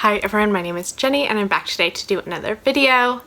Hi everyone, my name is Jenny and I'm back today to do another video.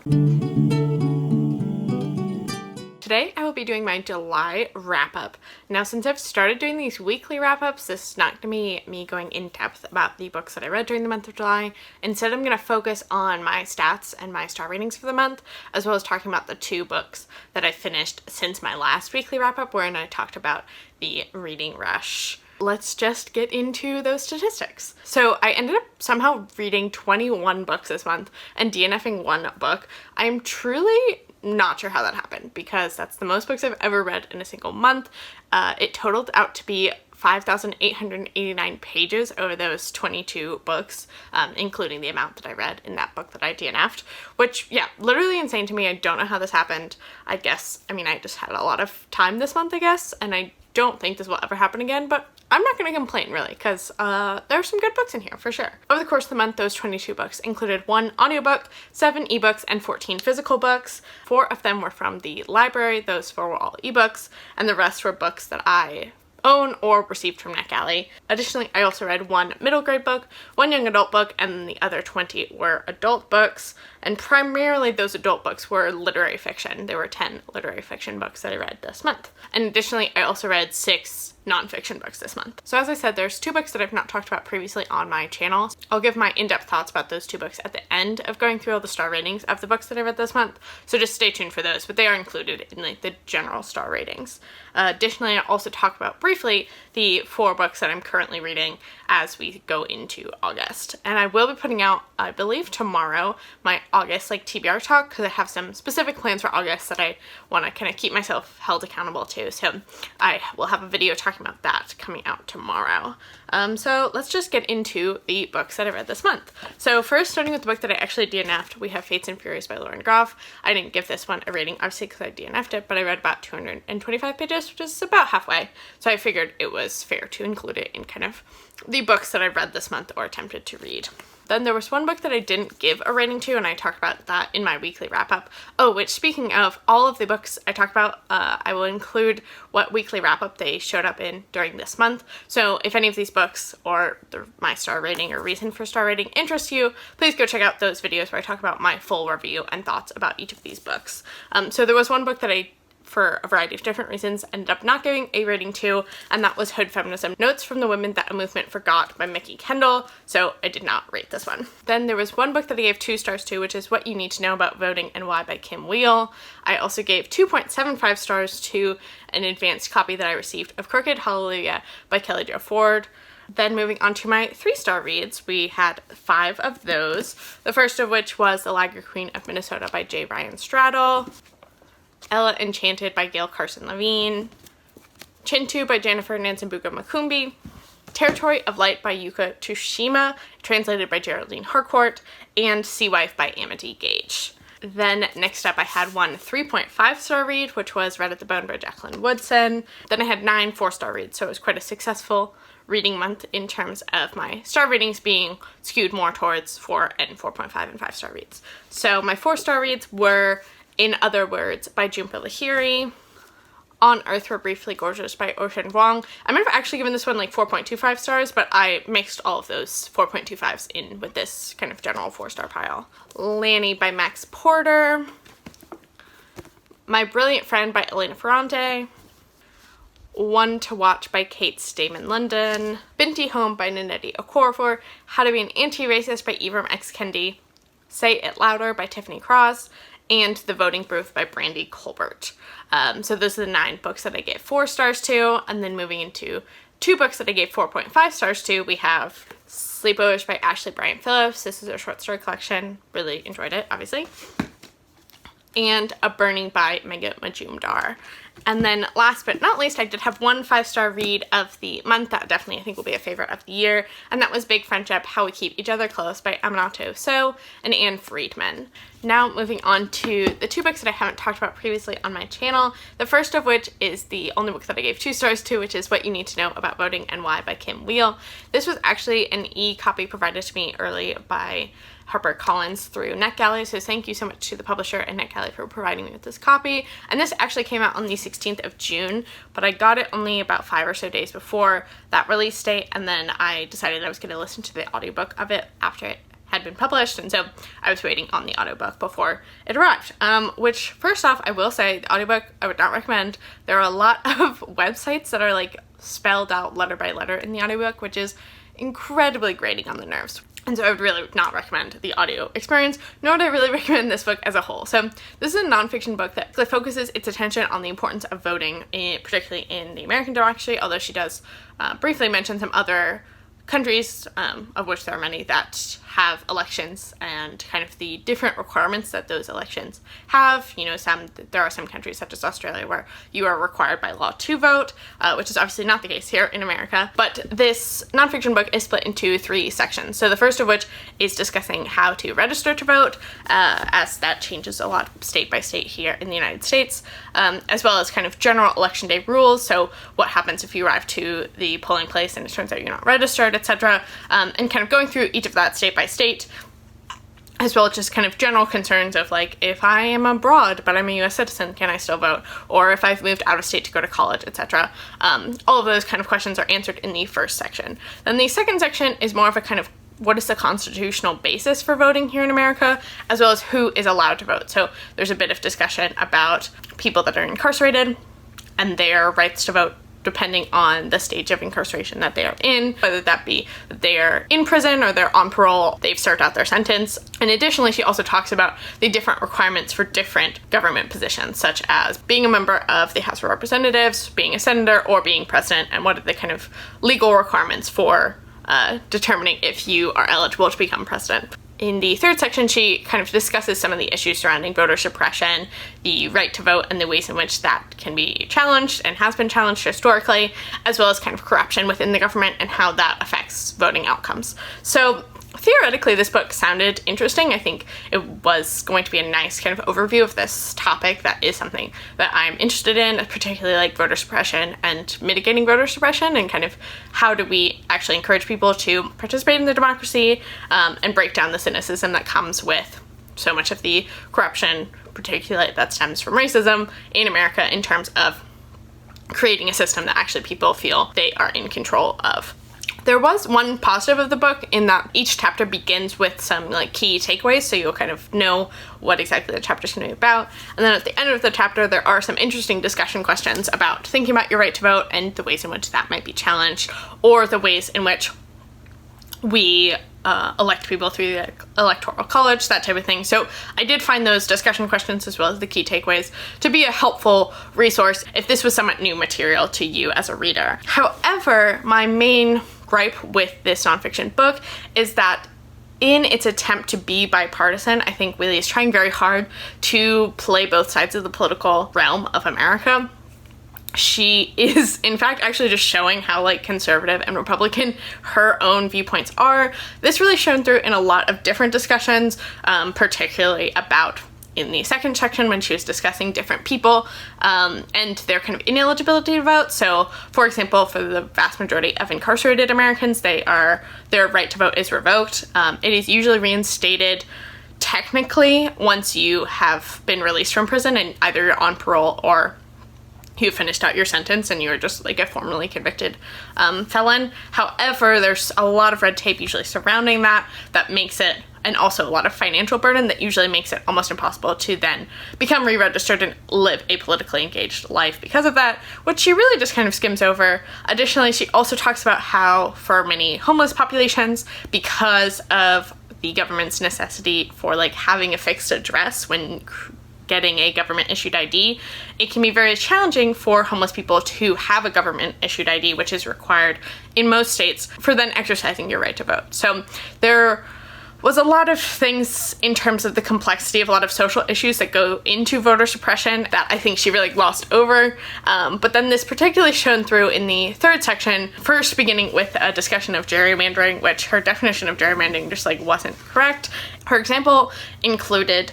Today I will be doing my July wrap-up. Now since I've started doing these weekly wrap-ups, this is not going to be me going in depth about the books that I read during the month of July. Instead I'm going to focus on my stats and my star ratings for the month, as well as talking about the 2 books that I finished since my last weekly wrap-up, wherein I talked about the reading rush. Let's just get into those statistics. So I ended up somehow reading 21 books this month and DNFing 1 book. I'm truly not sure how that happened because that's the most books I've ever read in a single month. It totaled out to be 5,889 pages over those 22 books, including the amount that I read in that book that I DNF'd, which, yeah, literally insane to me. I don't know how this happened. I just had a lot of time this month, I guess, and I don't think this will ever happen again, but I'm not going to complain really because there are some good books in here for sure. Over the course of the month, those 22 books included 1 audiobook, 7 ebooks, and 14 physical books. 4 of them were from the library, those 4 were all ebooks, and the rest were books that I own or received from NetGalley. Additionally, I also read 1 middle grade book, 1 young adult book, and the other 20 were adult books, and primarily those adult books were literary fiction. There were 10 literary fiction books that I read this month. And additionally, I also read 6 nonfiction books this month. So as I said, there's 2 books that I've not talked about previously on my channel. I'll give my in-depth thoughts about those 2 books at the end of going through all the star ratings of the books that I read this month, so just stay tuned for those, but they are included in like the general star ratings. Additionally, I'll also talk about briefly the 4 books that I'm currently reading as we go into August. And I will be putting out, I believe tomorrow, my August TBR talk, because I have some specific plans for August that I want to kind of keep myself held accountable to. So I will have a video talking about that coming out tomorrow. So let's just get into the books that I read this month. So first, starting with the book that I actually DNF'd, we have Fates and Furies by Groff. I didn't give this one a rating, obviously, because I DNF'd it, but I read about 225 pages, which is about halfway. So I figured it was fair to include it in kind of the books that I read this month or attempted to read. Then there was 1 book that I didn't give a rating to, and I talked about that in my weekly wrap-up. Oh, which, speaking of all of the books I talked about, I will include what weekly wrap-up they showed up in during this month. So if any of these books or my star rating or reason for star rating interests you, please go check out those videos where I talk about my full review and thoughts about each of these books. So there was 1 book that I, for a variety of different reasons, ended up not giving a rating to, and that was Hood Feminism: Notes from the Women That a Movement Forgot by Mickey Kendall, so I did not rate this one. Then there was 1 book that I gave 2 stars to, which is What You Need to Know About Voting and Why by Kim Wheel. I also gave 2.75 stars to an advanced copy that I received of Crooked Hallelujah by Kelli Jo Ford. Then moving on to my 3-star reads, we had 5 of those. The first of which was The Lager Queen of Minnesota by J. Ryan Straddle, Ella Enchanted by Gail, Carson, Levine, Kintu by Jennifer Nansubuga Makumbi, Territory of Light by Yuko Tsushima, translated by Geraldine Harcourt, and Sea Wife by Amity, Gaige. Then next up I had 1 3.5-star read, which was Red at the Bone by Jacqueline Woodson. Then I had 9 4-star reads, so it was quite a successful reading month in terms of my star ratings being skewed more towards 4 and 4.5 and 5-star reads. So my 4-star reads were In Other Words by Jhumpa Lahiri, On Earth We're Briefly Gorgeous by Ocean Vuong. I might have actually given this one 4.25 stars, but I mixed all of those 4.25s in with this kind of general 4-star pile. Lanny by Max Porter, My Brilliant Friend by Elena Ferrante, One to Watch by Kate Stayman-London, Binti Home by Nnedi Okorafor, How to Be an Antiracist by Ibram x Kendi, Say It Louder by Tiffany Cross, and The Voting Booth by Brandy Colbert. So those are the 9 books that I gave 4 stars to, and then moving into 2 books that I gave 4.5 stars to, we have Sleepovers by Ashley Bryant Phillips. This is a short story collection. Really enjoyed it, obviously. And A Burning by Megha Majumdar. And then last but not least, I did have 1 5-star read of the month that definitely I think will be a favorite of the year, and that was Big Friendship: How We Keep Each Other Close by Aminatou and Anne Friedman. Now moving on to the 2 books that I haven't talked about previously on my channel, the first of which is the only book that I gave 2 stars to, which is What You Need to Know About Voting and Why by Kim Wheel. This was actually an e-copy provided to me early by HarperCollins through NetGalley, so thank you so much to the publisher and NetGalley for providing me with this copy. And this actually came out on the 16th of June, but I got it only about 5 or so days before that release date, and then I decided I was going to listen to the audiobook of it after it had been published, and so I was waiting on the audiobook before it arrived. Which, first off, I will say, the audiobook I would not recommend. There are a lot of websites that are like spelled out letter by letter in the audiobook, which is incredibly grating on the nerves. And so I would really not recommend the audio experience, nor would I really recommend this book as a whole. So this is a nonfiction book that focuses its attention on the importance of voting, particularly in the American democracy, although she does briefly mention some other countries, of which there are many, that have elections and kind of the different requirements that those elections have. You know, there are some countries such as Australia where you are required by law to vote, which is obviously not the case here in America. But this nonfiction book is split into 3 sections. So the first of which is discussing how to register to vote, as that changes a lot state by state here in the United States, as well as kind of general election day rules. So what happens if you arrive to the polling place and it turns out you're not registered, etc., and kind of going through each of that state by state, as well as just kind of general concerns of like, if I am abroad but I'm a US citizen, can I still vote? Or if I've moved out of state to go to college, etc. All of those kind of questions are answered in the first section. Then the second section is more of a kind of what is the constitutional basis for voting here in America, as well as who is allowed to vote. So there's a bit of discussion about people that are incarcerated and their rights to vote depending on the stage of incarceration that they are in, whether that be that they are in prison or they're on parole, they've served out their sentence. And additionally, she also talks about the different requirements for different government positions, such as being a member of the House of Representatives, being a senator, or being president, and what are the kind of legal requirements for determining if you are eligible to become president. In the third section, she kind of discusses some of the issues surrounding voter suppression, the right to vote, and the ways in which that can be challenged and has been challenged historically, as well as kind of corruption within the government and how that affects voting outcomes. So theoretically, this book sounded interesting. I think it was going to be a nice kind of overview of this topic that is something that I'm interested in, particularly like voter suppression and mitigating voter suppression, and kind of how do we actually encourage people to participate in the democracy, and break down the cynicism that comes with so much of the corruption, particularly that stems from racism in America, in terms of creating a system that actually people feel they are in control of. There was one positive of the book in that each chapter begins with some like key takeaways, so you'll kind of know what exactly the chapter is going to be about. And then at the end of the chapter, there are some interesting discussion questions about thinking about your right to vote and the ways in which that might be challenged, or the ways in which we elect people through the electoral college, that type of thing. So I did find those discussion questions as well as the key takeaways to be a helpful resource if this was somewhat new material to you as a reader. However, my main gripe with this nonfiction book is that in its attempt to be bipartisan, I think Willie is trying very hard to play both sides of the political realm of America. She is, in fact, actually just showing how, like, conservative and Republican her own viewpoints are. This really shone through in a lot of different discussions, particularly about in the second section when she was discussing different people and their kind of ineligibility to vote. So, for example, for the vast majority of incarcerated Americans, their right to vote is revoked. It is usually reinstated technically once you have been released from prison and either you're on parole or you finished out your sentence and you're just like a formerly convicted felon. However, there's a lot of red tape usually surrounding that makes it, and also a lot of financial burden that usually makes it almost impossible to then become re-registered and live a politically engaged life because of that, which she really just kind of skims over. Additionally, she also talks about how for many homeless populations, because of the government's necessity for like having a fixed address when getting a government issued ID, it can be very challenging for homeless people to have a government issued ID, which is required in most states for then exercising your right to vote. So there was a lot of things in terms of the complexity of a lot of social issues that go into voter suppression that I think she really glossed over. But then this particularly shone through in the third section, first beginning with a discussion of gerrymandering, which her definition of gerrymandering just like wasn't correct. Her example included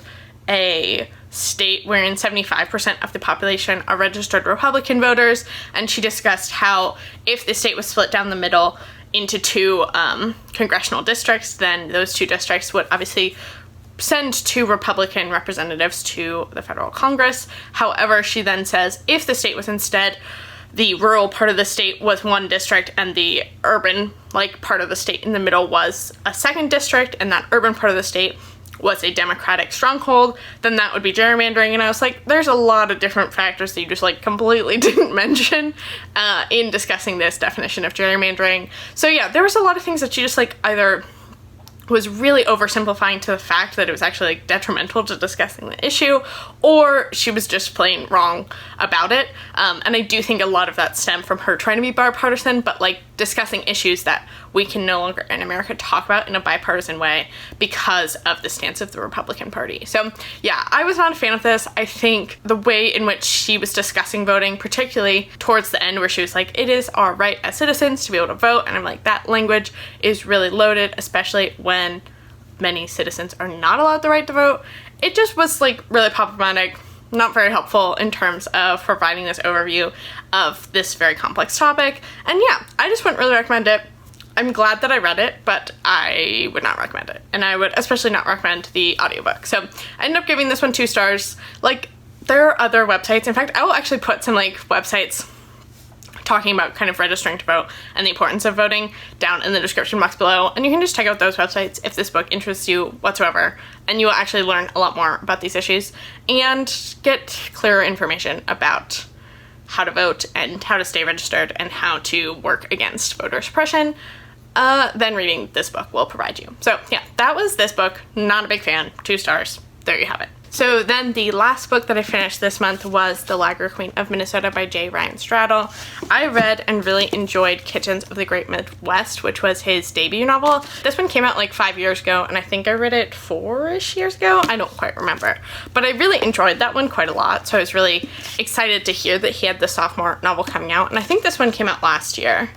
a state wherein 75% of the population are registered Republican voters, and she discussed how if the state was split down the middle into two congressional districts, then those two districts would obviously send two Republican representatives to the federal Congress. However, she then says if the state was instead the rural part of the state was one district and the urban, like, part of the state in the middle was a second district, and that urban part of the state was a Democratic stronghold, then that would be gerrymandering. And I was like, there's a lot of different factors that you just, like, completely didn't mention in discussing this definition of gerrymandering. So yeah, there was a lot of things that she just, like, either was really oversimplifying to the fact that it was actually, like, detrimental to discussing the issue, or she was just plain wrong about it. And I do think a lot of that stemmed from her trying to be bipartisan, but, like, discussing issues that we can no longer in America talk about in a bipartisan way because of the stance of the Republican Party. So yeah, I was not a fan of this. I think the way in which she was discussing voting, particularly towards the end where she was like, it is our right as citizens to be able to vote, and I'm like, that language is really loaded, especially when many citizens are not allowed the right to vote. It just was, like, really problematic, not very helpful in terms of providing this overview of this very complex topic. And yeah, I just wouldn't really recommend it. I'm glad that I read it, but I would not recommend it. And I would especially not recommend the audiobook. So I ended up giving this one 2 stars. Like, there are other websites. In fact, I will actually put some, like, websites talking about kind of registering to vote and the importance of voting down in the description box below. And you can just check out those websites if this book interests you whatsoever. And you will actually learn a lot more about these issues and get clearer information about how to vote and how to stay registered and how to work against voter suppression than reading this book will provide you. So yeah, that was this book. Not a big fan. 2 stars. There you have it. So then the last book that I finished this month was The Lager Queen of Minnesota by J. Ryan Straddle. I read and really enjoyed Kitchens of the Great Midwest, which was his debut novel. This one came out like 5 years ago, and I think I read it 4-ish years ago. I don't quite remember. But I really enjoyed that one quite a lot, so I was really excited to hear that he had the sophomore novel coming out, and I think this one came out last year.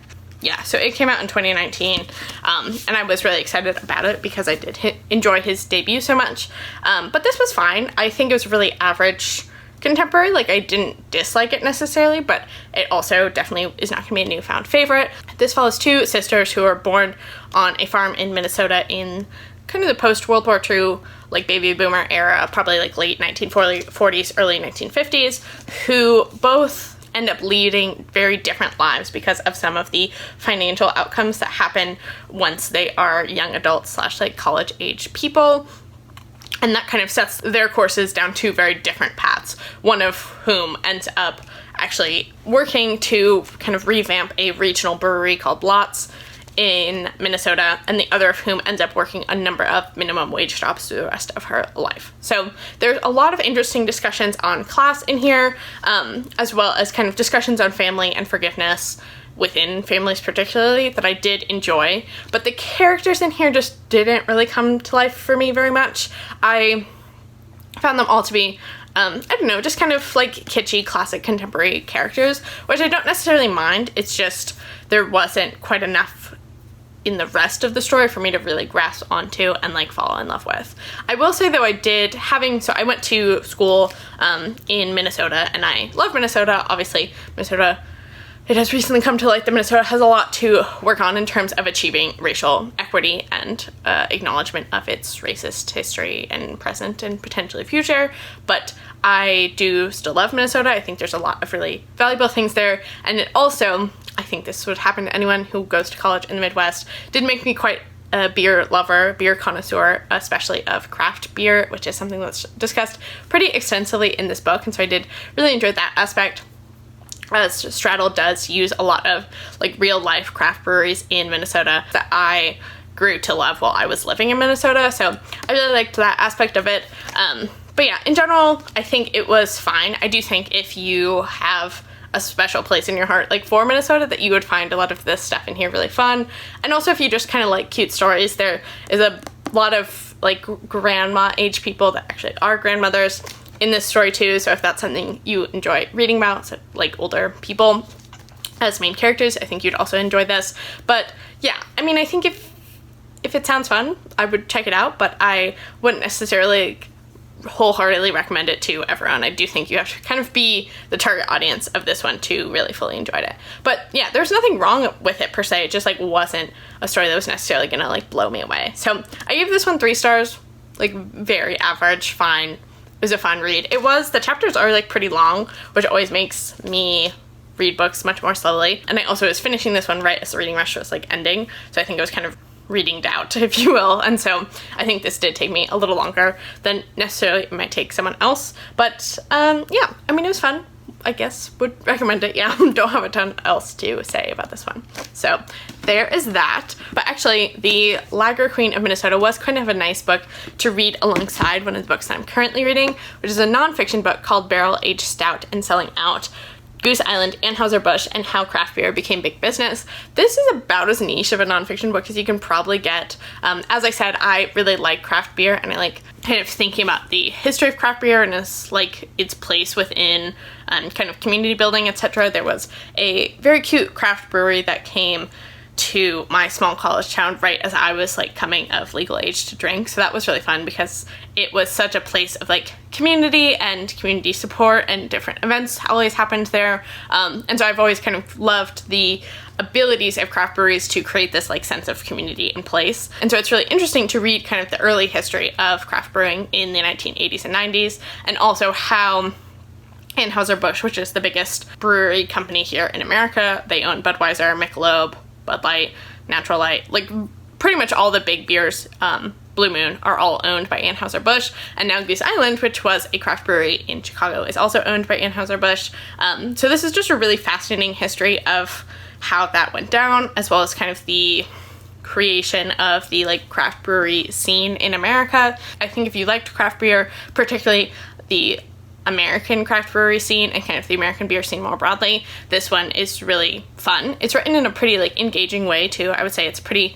Yeah, so it came out in 2019, and I was really excited about it because I did enjoy his debut so much, but this was fine. I think it was really average contemporary. Like, I didn't dislike it necessarily, but it also definitely is not going to be a newfound favorite. This follows 2 sisters who are born on a farm in Minnesota in kind of the post-World War II, like, baby boomer era, probably like late 1940s, early 1950s, who both end up leading very different lives because of some of the financial outcomes that happen once they are young adults / like college age people. And that kind of sets their courses down 2 very different paths, one of whom ends up actually working to kind of revamp a regional brewery called Lots in Minnesota, and the other of whom ends up working a number of minimum wage jobs through the rest of her life. So there's a lot of interesting discussions on class in here, as well as kind of discussions on family and forgiveness within families particularly that I did enjoy, but the characters in here just didn't really come to life for me very much. I found them all to be I don't know, just kind of like kitschy, classic contemporary characters, which I don't necessarily mind. It's just there wasn't quite enough in the rest of the story for me to really grasp onto and, like, fall in love with. I will say, though, I went to school in Minnesota, and I love Minnesota. Obviously, Minnesota, it has recently come to light that Minnesota has a lot to work on in terms of achieving racial equity and acknowledgement of its racist history and present and potentially future, but I do still love Minnesota. I think there's a lot of really valuable things there, and it also, I think this would happen to anyone who goes to college in the Midwest, did make me quite a beer lover, beer connoisseur, especially of craft beer, which is something that's discussed pretty extensively in this book, and so I did really enjoy that aspect. As Straddle does use a lot of, like, real life craft breweries in Minnesota that I grew to love while I was living in Minnesota, so I really liked that aspect of it. But yeah, in general, I think it was fine. I do think if you have a special place in your heart, like, for Minnesota, that you would find a lot of this stuff in here really fun. And also, if you just kind of like cute stories, there is a lot of, like, grandma age people that actually are grandmothers in this story too, so if that's something you enjoy reading about, so, like, older people as main characters, I think you'd also enjoy this. But yeah, I mean, I think if it sounds fun, I would check it out, but I wouldn't necessarily, like, wholeheartedly recommend it to everyone. I do think you have to kind of be the target audience of this one to really fully enjoy it. But yeah, there's nothing wrong with it per se. It just, like, wasn't a story that was necessarily gonna, like, blow me away. So I gave this one 3 stars, like, very average, fine. It was a fun read. The chapters are, like, pretty long, which always makes me read books much more slowly. And I also was finishing this one right as the reading rush was like ending, so I think I was kind of reading out, if you will, and so I think this did take me a little longer than necessarily it might take someone else, but yeah, I mean, it was fun. I guess would recommend it. Yeah, don't have a ton else to say about this one. So there is that. But actually, The Lager Queen of Minnesota was kind of a nice book to read alongside one of the books that I'm currently reading, which is a nonfiction book called Barrel Aged Stout and Selling Out: Goose Island, Anheuser-Busch, and How Craft Beer Became Big Business. This is about as niche of a nonfiction book as you can probably get. As I said, I really like craft beer, and I like kind of thinking about the history of craft beer and its place within kind of community building, etc. There was a very cute craft brewery that came to my small college town right as I was like coming of legal age to drink, so that was really fun because it was such a place of like community and community support, and different events always happened there, and so I've always kind of loved the abilities of craft breweries to create this like sense of community in place. And so it's really interesting to read kind of the early history of craft brewing in the 1980s and 90s, and also how Anheuser-Busch, which is the biggest brewery company here in America, they own Budweiser, Michelob, Bud Light, Natural Light, like pretty much all the big beers, Blue Moon, are all owned by Anheuser-Busch, and now Goose Island, which was a craft brewery in Chicago, is also owned by Anheuser-Busch. So this is just a really fascinating history of how that went down, as well as kind of the creation of the like craft brewery scene in America. I think if you liked craft beer, particularly the American craft brewery scene and kind of the American beer scene more broadly, this one is really fun. It's written in a pretty like engaging way too. I would say it's pretty,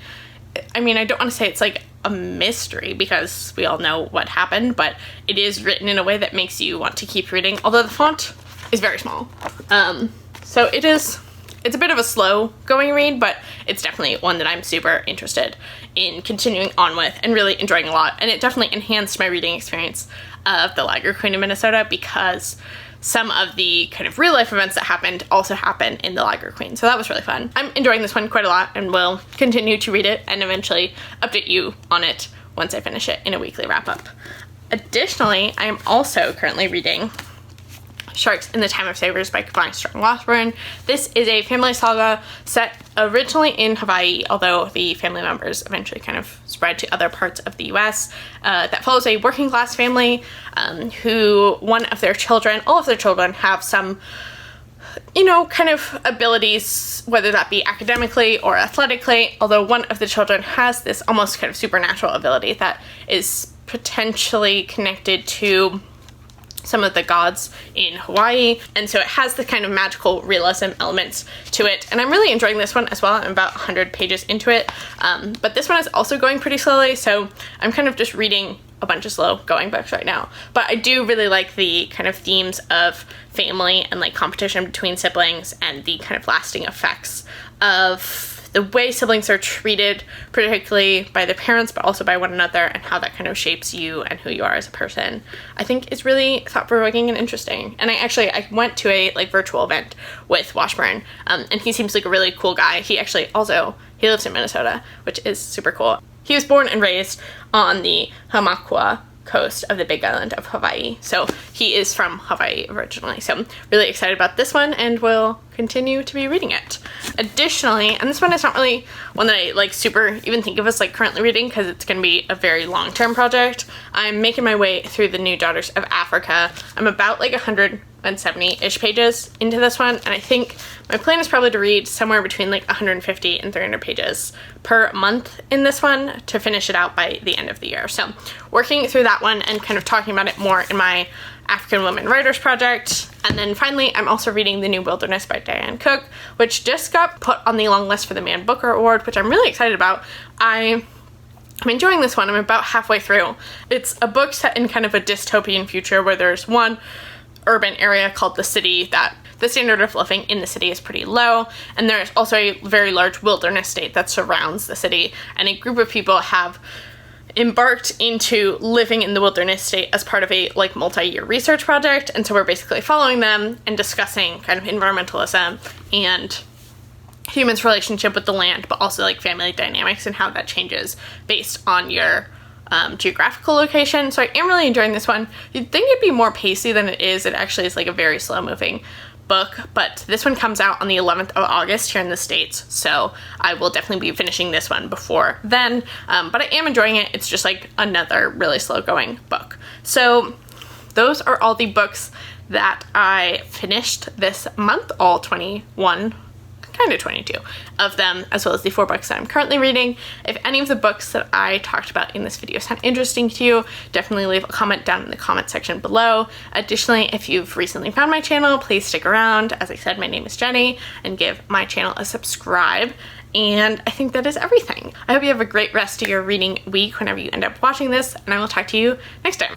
I mean, I don't want to say it's like a mystery because we all know what happened, but it is written in a way that makes you want to keep reading, although the font is very small. So it's a bit of a slow going read, but it's definitely one that I'm super interested in continuing on with and really enjoying a lot. And it definitely enhanced my reading experience of The Lager Queen of Minnesota because some of the kind of real life events that happened also happen in The Lager Queen. So that was really fun. I'm enjoying this one quite a lot and will continue to read it and eventually update you on it once I finish it in a weekly wrap up. Additionally, I am also currently reading Sharks in the Time of Savers by Kavani Strong-Washburn. This is a family saga set originally in Hawaii, although the family members eventually kind of spread to other parts of the US, that follows a working class family who all of their children have some, you know, kind of abilities, whether that be academically or athletically, although one of the children has this almost kind of supernatural ability that is potentially connected to some of the gods in Hawaii, and so it has the kind of magical realism elements to it, and I'm really enjoying this one as well. I'm about 100 pages into it, but this one is also going pretty slowly, so I'm kind of just reading a bunch of slow going books right now. But I do really like the kind of themes of family and like competition between siblings and the kind of lasting effects of the way siblings are treated, particularly by their parents, but also by one another, and how that kind of shapes you and who you are as a person. I think it's really thought-provoking and interesting. And I went to a like virtual event with Washburn, and he seems like a really cool guy. He lives in Minnesota, which is super cool. He was born and raised on the Hamakua coast of the Big Island of Hawaii. So he is from Hawaii originally. So I'm really excited about this one and will continue to be reading it. Additionally, and this one is not really one that I like super even think of as like currently reading because it's going to be a very long-term project. I'm making my way through The New Daughters of Africa. I'm about like 170-ish pages into this one, and I think my plan is probably to read somewhere between like 150 and 300 pages per month in this one to finish it out by the end of the year. So working through that one and kind of talking about it more in my African Women Writers Project. And then finally, I'm also reading The New Wilderness by Diane Cook, which just got put on the long list for the Man Booker Award, which I'm really excited about. I'm enjoying this one. I'm about halfway through. It's a book set in kind of a dystopian future where there's one urban area called the city that the standard of living in the city is pretty low, and there's also a very large wilderness state that surrounds the city, and a group of people have embarked into living in the wilderness state as part of a like multi-year research project. And so we're basically following them and discussing kind of environmentalism and humans' relationship with the land, but also like family dynamics and how that changes based on your geographical location. So I am really enjoying this one. You'd think it'd be more pacey than it is. It actually is like a very slow moving book, but this one comes out on the 11th of August here in the States, so I will definitely be finishing this one before then, but I am enjoying it. It's just like another really slow going book. So those are all the books that I finished this month, all 21, kind of 22 of them, as well as the 4 books that I'm currently reading. If any of the books that I talked about in this video sound interesting to you, definitely leave a comment down in the comment section below. Additionally, if you've recently found my channel, please stick around. As I said, my name is Jenny, and give my channel a subscribe. And I think that is everything. I hope you have a great rest of your reading week whenever you end up watching this, and I will talk to you next time.